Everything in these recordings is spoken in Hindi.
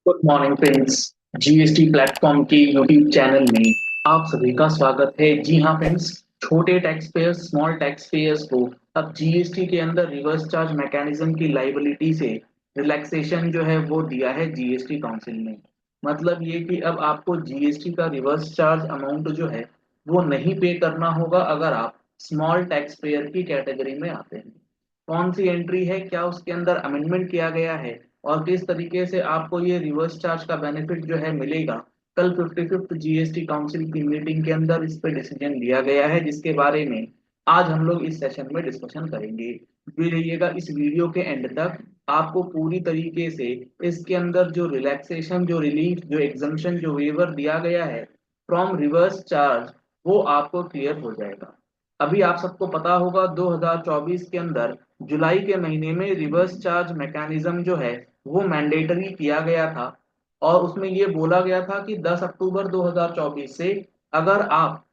Good morning friends. GST platform के यूट्यूब चैनल में आप सभी का स्वागत है। जी हाँ फ्रेंड्स, छोटे tax payers small tax payers को अब जीएसटी के अंदर रिवर्स चार्ज मैकेनिज्म की लाइबिलिटी से रिलैक्सेशन जो है वो दिया है जीएसटी काउंसिल ने। मतलब ये कि अब आपको जीएसटी का रिवर्स चार्ज अमाउंट जो है वो नहीं पे करना होगा अगर आप स्मॉल टैक्स पेयर की कैटेगरी में आते हैं। कौन सी एंट्री है, क्या उसके अंदर अमेंडमेंट किया गया है और किस तरीके से आपको ये रिवर्स चार्ज का बेनिफिट जो है मिलेगा, कल 55th जीएसटी काउंसिल की मीटिंग के अंदर इस पे डिसीजन लिया गया है, जिसके बारे में आज हम लोग इस सेशन में डिस्कशन करेंगे। भी रहिएगा इस वीडियो के एंड तक। आपको पूरी तरीके से इसके अंदर जो रिलैक्सेशन, जो रिलीफ, जो एग्जम्पशन, जो वेवर दिया गया है फ्रॉम रिवर्स चार्ज, वो आपको क्लियर हो जाएगा। अभी आप सबको पता होगा 2024 के अंदर जुलाई के महीने में रिवर्स चार्ज मैकेनिज्म जो है वो मैंडेटरी किया गया था और उसमें ये बोला गया था कि 10 अक्टूबर 2024 से अगर आप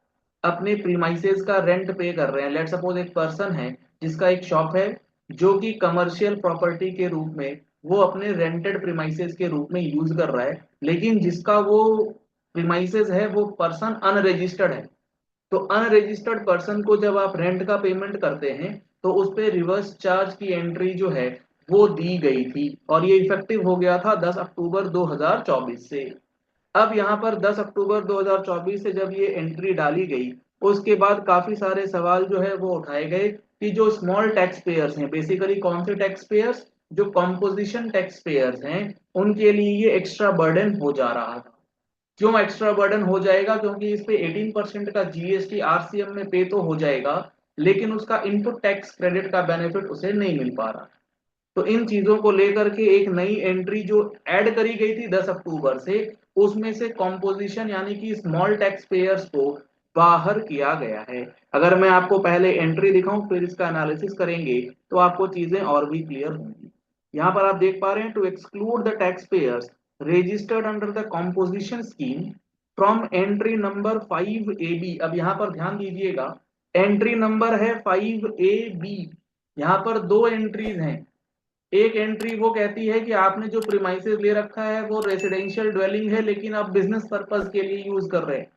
अपने प्रीमाइसेस का रेंट पे कर रहे हैं, लेट सपोज एक पर्सन है जिसका एक शॉप है जो कि कमर्शियल प्रॉपर्टी के रूप में वो अपने रेंटेड प्रीमाइसेस के रूप में यूज कर रहा है, लेकिन जिसका वो प्रीमाइसेस है वो पर्सन अनरजिस्टर्ड है। तो अनरजिस्टर्ड पर्सन को जब आप रेंट का पेमेंट करते हैं तो उस पे रिवर्स चार्ज की एंट्री जो है वो दी गई थी और ये इफेक्टिव हो गया था 10 अक्टूबर 2024 से। अब यहाँ पर 10 अक्टूबर 2024 से जब ये एंट्री डाली गई, उसके बाद काफी सारे सवाल जो है वो उठाए गए कि जो स्मॉल टैक्स पेयर्स हैं, बेसिकली कौन से टैक्स पेयर्स, जो कॉम्पोजिशन टैक्स पेयर्स हैं, उनके लिए ये एक्स्ट्रा बर्डन हो जा रहा था। क्यों एक्स्ट्रा बर्डन हो जाएगा? क्योंकि इस पे 18% का जीएसटी आरसीएम में पे तो हो जाएगा, लेकिन उसका इनपुट टैक्स क्रेडिट का बेनिफिट उसे नहीं मिल पा रहा। तो इन चीजों को लेकर के एक नई एंट्री जो ऐड करी गई थी 10 अक्टूबर से, उसमें से कॉम्पोजिशन यानी कि स्मॉल टैक्स पेयर्स को बाहर किया गया है। अगर मैं आपको पहले एंट्री दिखाऊं फिर इसका एनालिसिस करेंगे तो आपको चीजें और भी क्लियर होंगी। यहाँ पर आप देख पा रहे हैं, to exclude the tax payers registered under the composition scheme from entry number 5AB। अब यहाँ पर ध्यान दीजिएगा, एंट्री नंबर है 5AB। यहाँ पर दो एंट्रीज हैं। एक एंट्री वो कहती है कि आपने जो प्रीमाइसेस ले रखा है वो रेसिडेंशियल ड्वेलिंग है लेकिन आप बिजनेस पर्पज के लिए यूज कर रहे हैं,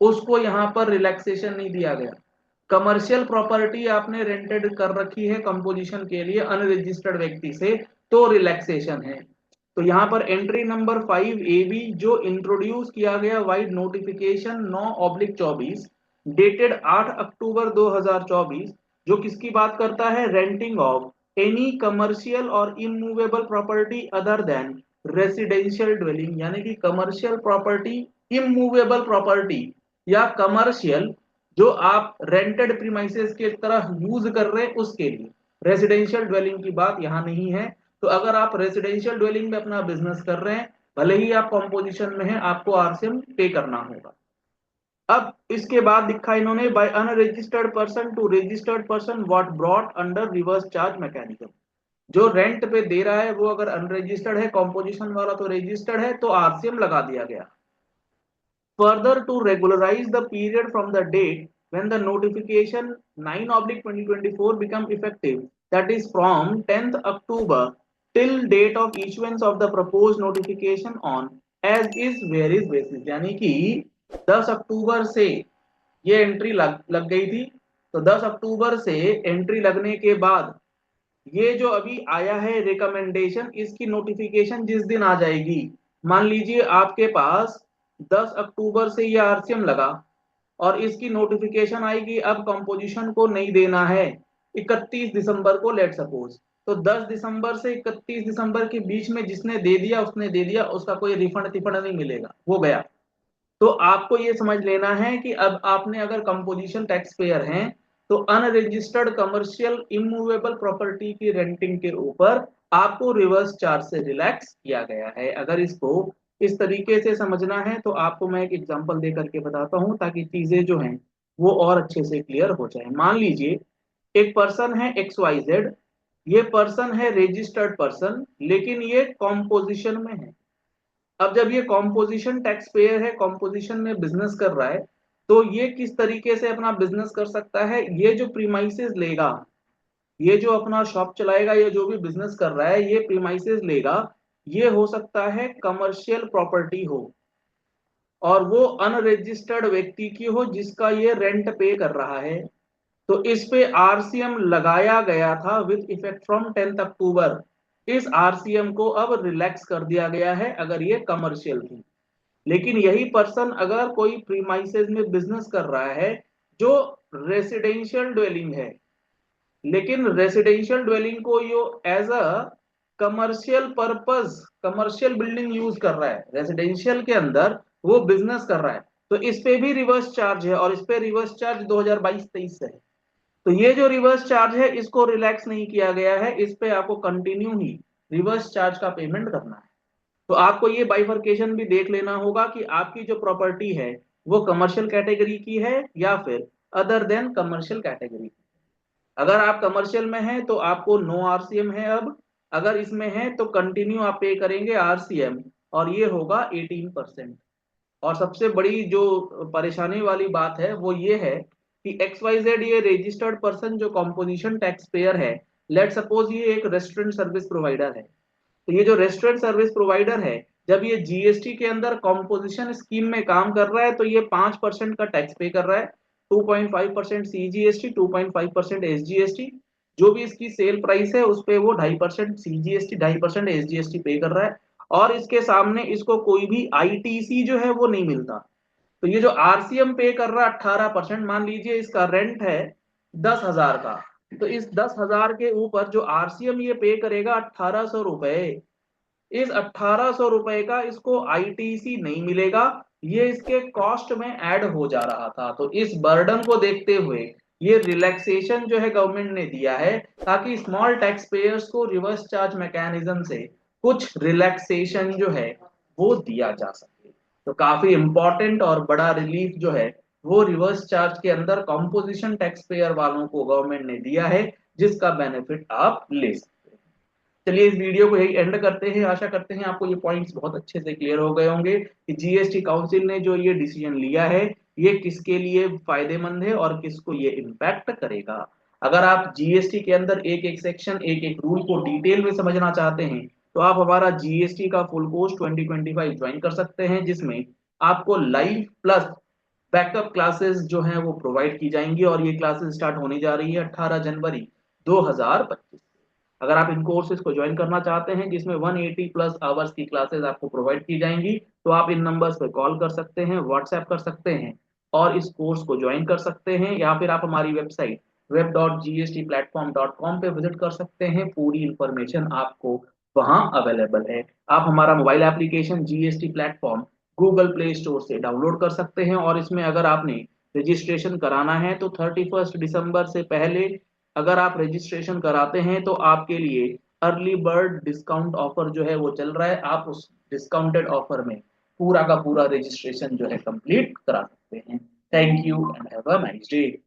उसको यहाँ पर रिलैक्सेशन नहीं दिया गया। कमर्शियल प्रॉपर्टी आपने रेंटेड कर रखी है कंपोजिशन के लिए अनरजिस्टर्ड व्यक्ति से, तो रिलैक्सेशन है। तो यहाँ पर एंट्री नंबर 5AB जो इंट्रोड्यूस किया गया वाइड नोटिफिकेशन 9/24 डेटेड 8 अक्टूबर 2024, जो किसकी बात करता है? रेंटिंग ऑफ एनी कमर्शियल और immovable property other than residential dwelling, यानी कि कमर्शियल प्रॉपर्टी, इमूवेबल प्रॉपर्टी या कमर्शियल जो आप रेंटेड प्रीमाइसेस के तरह यूज कर रहे हैं उसके लिए। रेसिडेंशियल ड्वेलिंग की बात यहाँ नहीं है। तो अगर आप रेसिडेंशियल ड्वेलिंग में अपना बिजनेस कर रहे हैं, भले ही आप कॉम्पोजिशन में हैं, आपको आरसीएम पे करना होगा। अब इसके बाद लिखा इन्होंने, by unregistered person to registered person what brought under reverse charge mechanism. जो रेंट पे दे रहा है वो अगर अनरजिस्टर्ड है, कॉम्पोजिशन वाला तो रजिस्टर्ड है, तो आरसीएम लगा दिया गया। Further, to regularize the period from the date when the notification 9/2024 become effective, that is from 10th October till date of issuance of the proposed notification on as is varies basis, यानी कि 10 अक्टूबर से ये एंट्री लग गई थी। तो 10 अक्टूबर से एंट्री लगने के बाद ये जो अभी आया है रिकमेंडेशन, इसकी नोटिफिकेशन जिस दिन आ जाएगी, मान लीजिए आपके पास 10 अक्टूबर से ये आरसीएम लगा और इसकी नोटिफिकेशन आएगी अब कंपोजिशन को नहीं देना है 31 दिसंबर को, लेट सपोज। तो 10 दिसंबर से 31 दिसंबर के बीच में जिसने दे दिया उसने दे दिया, उसका कोई रिफंड तिफंड नहीं मिलेगा, वो गया। तो आपको ये समझ लेना है कि अब आपने अगर कंपोजिशन टैक्स पेयर हैं तो अनरजिस्टर्ड कमर्शियल इमूवेबल प्रॉपर्टी की रेंटिंग के ऊपर आपको रिवर्स चार्ज से रिलैक्स किया गया है। अगर इसको इस तरीके से समझना है तो आपको मैं एक एग्जांपल दे करके बताता हूं ताकि चीजें जो हैं वो और अच्छे से क्लियर हो जाए। मान लीजिए एक पर्सन है XYZ, ये पर्सन है रजिस्टर्ड पर्सन लेकिन ये कॉम्पोजिशन में है। अब जब ये कॉम्पोजिशन टैक्स पेयर है, कॉम्पोजिशन में बिजनेस कर रहा है, तो ये किस तरीके से अपना बिजनेस कर सकता है? ये जो प्रीमाइसेस लेगा, ये जो अपना शॉप चलाएगा, ये जो भी बिजनेस कर रहा है ये प्रीमाइसेस लेगा, ये हो सकता है कमर्शियल प्रॉपर्टी हो और वो अनरजिस्टर्ड व्यक्ति की हो जिसका ये रेंट पे कर रहा है। तो इस पे आरसीएम लगाया गया था विद इफेक्ट फ्रॉम 10 अक्टूबर। इस आरसीएम को अब रिलैक्स कर दिया गया है अगर ये कमर्शियल थी। लेकिन यही पर्सन अगर कोई प्रीमाइसेस में बिजनेस कर रहा है जो रेसिडेंशियल ड्वेलिंग है, लेकिन रेसिडेंशियल ड्वेलिंग को यो as a commercial purpose, commercial building use कर रहा है, रेसिडेंशियल के अंदर वो बिजनेस कर रहा है, तो इस पे भी रिवर्स चार्ज है और इस पे रिवर्स चार्ज 2022-23 से है। तो ये जो रिवर्स चार्ज है इसको रिलैक्स नहीं किया गया है, इस पे आपको कंटिन्यू ही रिवर्स चार्ज का पेमेंट करना है। तो आपको ये बाइफर्केशन भी देख लेना होगा कि आपकी जो प्रॉपर्टी है वो कमर्शियल कैटेगरी की है या फिर अदर देन कमर्शियल कैटेगरी। अगर आप कमर्शियल में हैं तो आपको नो आरसीएम है अब, अगर इसमें है तो कंटिन्यू आप पे करेंगे आरसीएम और ये होगा 18%। और सबसे बड़ी जो परेशानी वाली बात है वो ये है कि XYZ ये रजिस्टर्ड पर्सन जो कॉम्पोजिशन टैक्स पेयर है, लेट सपोज ये एक रेस्टोरेंट सर्विस प्रोवाइडर है, तो ये जो रेस्टोरेंट सर्विस प्रोवाइडर है जब ये जीएसटी के अंदर कॉम्पोजिशन स्कीम में काम कर रहा है तो ये 5% का टैक्स पे कर रहा है। 2.5% सीजीएसटी, 2.5% एसजीएसटी। जो भी इसकी सेल प्राइस है उस पे वो 2.5% सीजीएसटी, 2.5% एसजीएसटी पे कर रहा है। और इसके सामने इसको कोई भी आईटीसी जो है वो नहीं मिलता। तो ये जो आरसीएम पे कर रहा है 18%, मान लीजिए इसका रेंट है 10,000 का, तो इस 10,000 के ऊपर जो आरसीएम ये पे करेगा 1,800 रुपए, इस 1,800 रुपए का इसको आईटीसी नहीं मिलेगा, ये इसके कॉस्ट में ऐड हो जा रहा था। तो इस बर्डन को देखते हुए ये रिलैक्सेशन जो है गवर्नमेंट ने दिया है ताकि स्मॉल टैक्स पेयर्स को रिवर्स चार्ज मैकेनिज्म से कुछ रिलैक्सेशन जो है वो दिया जा सके। तो काफी इंपॉर्टेंट और बड़ा रिलीफ जो है वो रिवर्स चार्ज के अंदर कॉम्पोजिशन टैक्स पेयर वालों को गवर्नमेंट ने दिया है, जिसका बेनिफिट आप ले सकते हैं। चलिए इस वीडियो को यही एंड करते हैं। आशा करते हैं आपको ये पॉइंट्स बहुत अच्छे से क्लियर हो गए होंगे कि जीएसटी काउंसिल ने जो ये डिसीजन लिया है ये किसके लिए फायदेमंद है और किसको ये इम्पैक्ट करेगा। अगर आप जीएसटी के अंदर एक एक सेक्शन, एक एक रूल को डिटेल में समझना चाहते हैं तो आप हमारा जीएसटी का फुल कोर्स 2025 ज्वाइन कर सकते हैं, जिसमें आपको लाइव प्लस बैकअप क्लासेस जो हैं वो प्रोवाइड की जाएंगी और ये क्लासेस स्टार्ट होने जा रही है 18 जनवरी 2025। अगर आप इन कोर्सेज को ज्वाइन करना चाहते हैं जिसमें 180 प्लस आवर्स की क्लासेस आपको प्रोवाइड की जाएंगी तो आप इन नंबर्स पर कॉल कर सकते हैं, व्हाट्सएप कर सकते हैं और इस कोर्स को ज्वाइन कर सकते हैं, या फिर आप हमारी वेबसाइट web.gstplatform.com पे विजिट कर सकते हैं। पूरी इंफॉर्मेशन आपको वहां अवेलेबल है। आप हमारा mobile application GST platform Google play store से डाउनलोड कर सकते हैं और इसमें अगर आपने रजिस्ट्रेशन कराना है तो 31 दिसंबर से पहले अगर आप रजिस्ट्रेशन कराते हैं तो आपके लिए अर्ली बर्ड डिस्काउंट ऑफर जो है वो चल रहा है। आप उस डिस्काउंटेड ऑफर में पूरा का पूरा रजिस्ट्रेशन जो है कंप्लीट करा सकते हैं। Thank you and have a nice day.